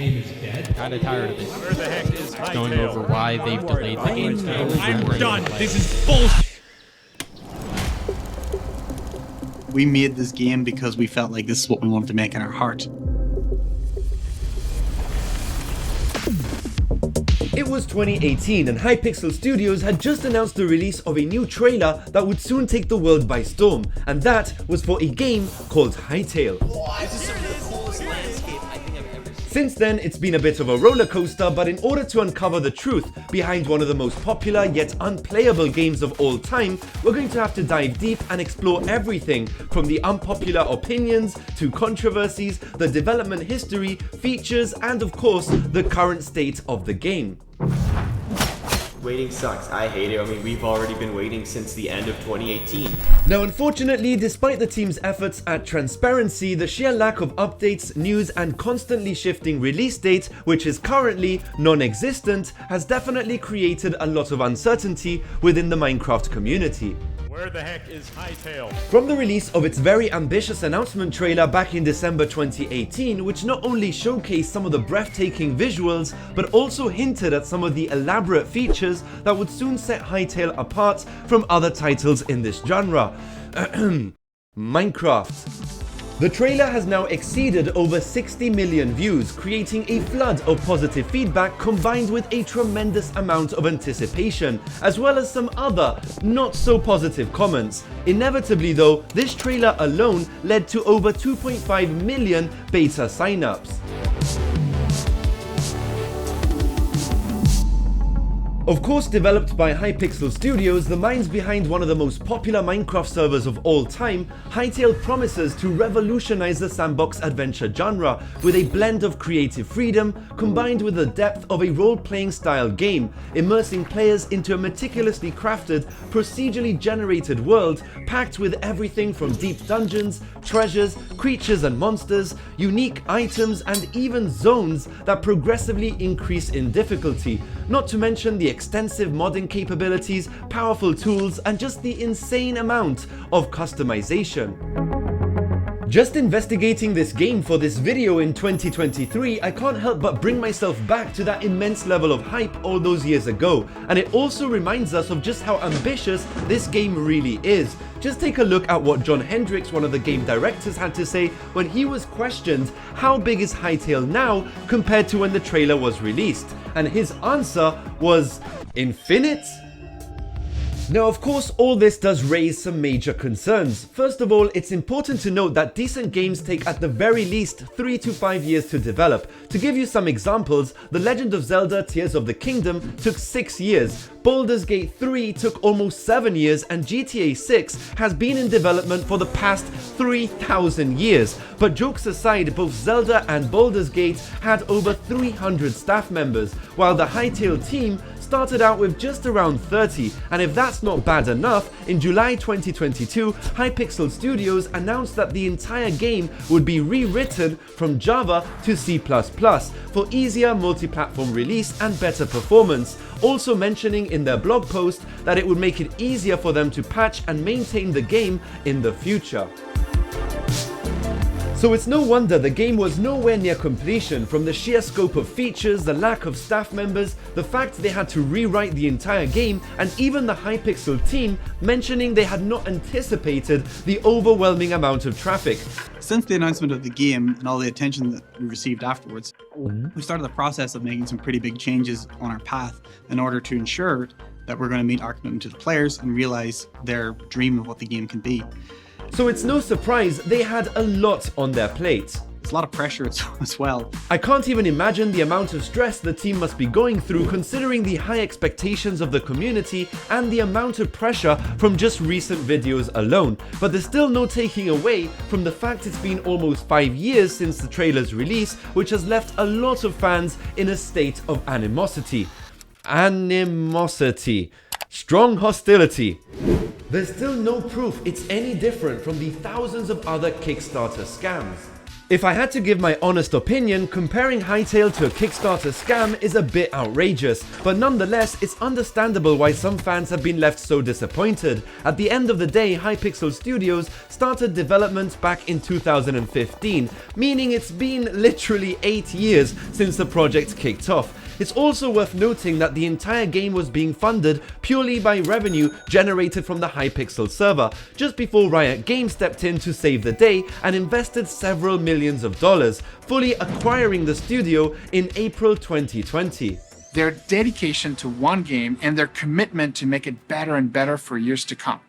Kinda tired of it. Where the heck is Hytale? Going over why they've delayed the game. I'm done. This is bullshit. We made this game because we felt like this is what we wanted to make in our heart. It was 2018 and Hypixel Studios had just announced the release of a new trailer that would soon take the world by storm, and that was for a game called Hytale. This is some of the coolest landscape I think I've ever seen. Since then, it's been a bit of a roller coaster, but in order to uncover the truth behind one of the most popular yet unplayable games of all time, we're going to have to dive deep and explore everything from the unpopular opinions to controversies, the development history, features, and of course, the current state of the game. Waiting sucks. I hate it. I mean, we've already been waiting since the end of 2018. Now, unfortunately, despite the team's efforts at transparency, the sheer lack of updates, news, and constantly shifting release date, which is currently non-existent, has definitely created a lot of uncertainty within the Minecraft community. Where the heck is Hytale? From the release of its very ambitious announcement trailer back in December 2018, which not only showcased some of the breathtaking visuals, but also hinted at some of the elaborate features that would soon set Hytale apart from other titles in this genre. Minecraft. The trailer has now exceeded over 60 million views, creating a flood of positive feedback combined with a tremendous amount of anticipation, as well as some other not so positive comments. Inevitably though, this trailer alone led to over 2.5 million beta signups. Of course, developed by Hypixel Studios, the minds behind one of the most popular Minecraft servers of all time, Hytale promises to revolutionize the sandbox adventure genre with a blend of creative freedom combined with the depth of a role-playing style game, immersing players into a meticulously crafted, procedurally generated world packed with everything from deep dungeons, treasures, creatures and monsters, unique items, and even zones that progressively increase in difficulty, not to mention the extensive modding capabilities, powerful tools, and just the insane amount of customization. Just investigating this game for this video in 2023, I can't help but bring myself back to that immense level of hype all those years ago, and it also reminds us of just how ambitious this game really is. Just take a look at what John Hendricks, one of the game directors, had to say when he was questioned how big is Hytale now compared to when the trailer was released, and his answer was infinite? Now, of course, all this does raise some major concerns. First of all, it's important to note that decent games take at the very least 3 to 5 years to develop. To give you some examples, The Legend of Zelda Tears of the Kingdom took 6 years, Baldur's Gate 3 took almost 7 years, and GTA 6 has been in development for the past 3,000 years. But jokes aside, both Zelda and Baldur's Gate had over 300 staff members, while the Hytale team started out with just around 30, and if that's not bad enough, in July 2022, Hypixel Studios announced that the entire game would be rewritten from Java to C++ for easier multi-platform release and better performance, also mentioning in their blog post that it would make it easier for them to patch and maintain the game in the future. So it's no wonder the game was nowhere near completion, from the sheer scope of features, the lack of staff members, the fact they had to rewrite the entire game, and even the Hypixel team mentioning they had not anticipated the overwhelming amount of traffic. Since the announcement of the game and all the attention that we received afterwards, we started the process of making some pretty big changes on our path in order to ensure that we're going to meet our commitment to the players and realize their dream of what the game can be. So it's no surprise they had a lot on their plate. It's a lot of pressure as well. I can't even imagine the amount of stress the team must be going through, considering the high expectations of the community and the amount of pressure from just recent videos alone. But there's still no taking away from the fact it's been almost 5 years since the trailer's release, which has left a lot of fans in a state of animosity. Strong hostility. There's still no proof it's any different from the thousands of other Kickstarter scams. If I had to give my honest opinion, comparing Hytale to a Kickstarter scam is a bit outrageous, but nonetheless, it's understandable why some fans have been left so disappointed. At the end of the day, Hypixel Studios started development back in 2015, meaning it's been literally 8 years since the project kicked off. It's also worth noting that the entire game was being funded purely by revenue generated from the Hypixel server, just before Riot Games stepped in to save the day and invested several millions of dollars, fully acquiring the studio in April 2020. Their dedication to one game and their commitment to make it better and better for years to come.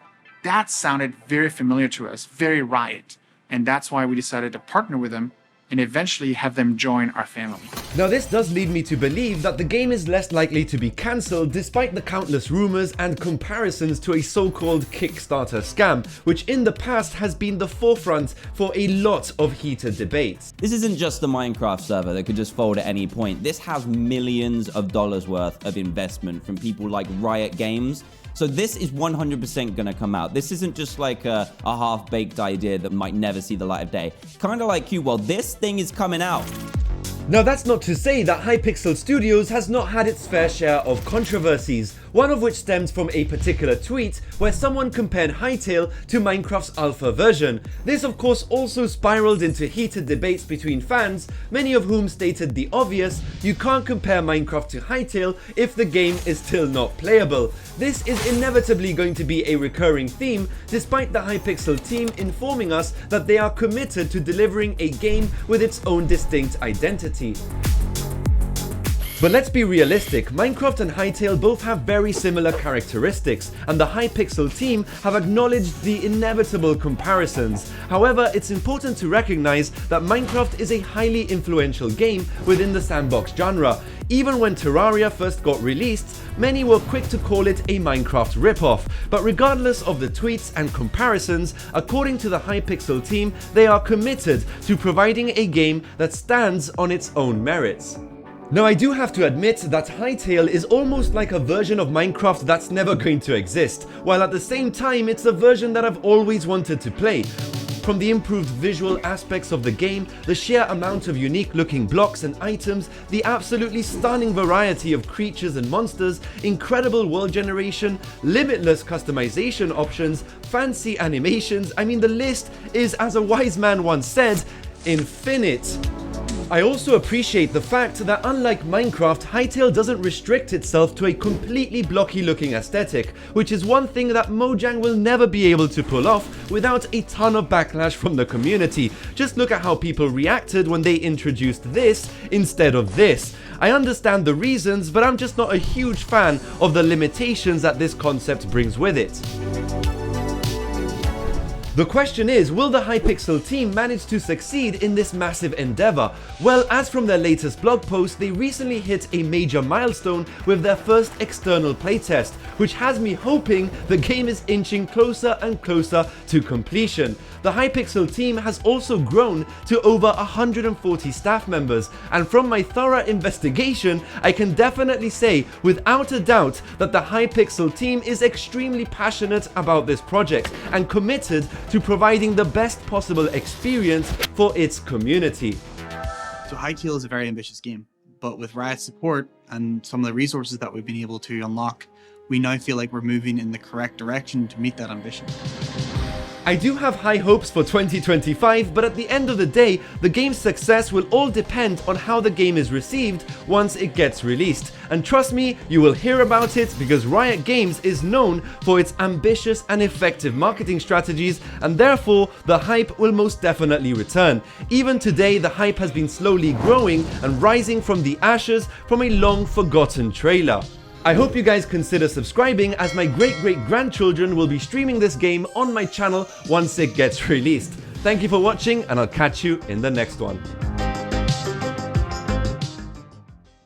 That sounded very familiar to us, very Riot, and that's why we decided to partner with them and eventually have them join our family. Now this does lead me to believe that the game is less likely to be cancelled despite the countless rumours and comparisons to a so-called Kickstarter scam, which in the past has been the forefront for a lot of heated debates. This isn't just a Minecraft server that could just fold at any point. This has millions of dollars worth of investment from people like Riot Games. So this is 100% gonna come out. This isn't just like a half-baked idea that might never see the light of day. Kind of like you, well, this thing is coming out. Now that's not to say that Hypixel Studios has not had its fair share of controversies, one of which stems from a particular tweet where someone compared Hytale to Minecraft's alpha version. This of course also spiraled into heated debates between fans, many of whom stated the obvious: you can't compare Minecraft to Hytale if the game is still not playable. This is inevitably going to be a recurring theme, despite the Hypixel team informing us that they are committed to delivering a game with its own distinct identity. But let's be realistic, Minecraft and Hytale both have very similar characteristics, and the Hypixel team have acknowledged the inevitable comparisons. However, it's important to recognize that Minecraft is a highly influential game within the sandbox genre. Even when Terraria first got released, many were quick to call it a Minecraft ripoff, but regardless of the tweets and comparisons, according to the Hypixel team, they are committed to providing a game that stands on its own merits. Now I do have to admit that Hytale is almost like a version of Minecraft that's never going to exist, while at the same time it's a version that I've always wanted to play. From the improved visual aspects of the game, the sheer amount of unique looking blocks and items, the absolutely stunning variety of creatures and monsters, incredible world generation, limitless customization options, fancy animations, I mean the list is, as a wise man once said, infinite. I also appreciate the fact that unlike Minecraft, Hytale doesn't restrict itself to a completely blocky looking aesthetic, which is one thing that Mojang will never be able to pull off without a ton of backlash from the community. Just look at how people reacted when they introduced this instead of this. I understand the reasons, but I'm just not a huge fan of the limitations that this concept brings with it. The question is, will the Hypixel team manage to succeed in this massive endeavor? Well, as from their latest blog post, they recently hit a major milestone with their first external playtest, which has me hoping the game is inching closer and closer to completion. The Hypixel team has also grown to over 140 staff members, and from my thorough investigation, I can definitely say without a doubt that the Hypixel team is extremely passionate about this project and committed to providing the best possible experience for its community. So Hytale is a very ambitious game, but with Riot's support and some of the resources that we've been able to unlock, we now feel like we're moving in the correct direction to meet that ambition. I do have high hopes for 2025, but at the end of the day, the game's success will all depend on how the game is received once it gets released. And trust me, you will hear about it because Riot Games is known for its ambitious and effective marketing strategies, and therefore the hype will most definitely return. Even today, the hype has been slowly growing and rising from the ashes from a long forgotten trailer. I hope you guys consider subscribing, as my great-great-grandchildren will be streaming this game on my channel once it gets released. Thank you for watching, and I'll catch you in the next one.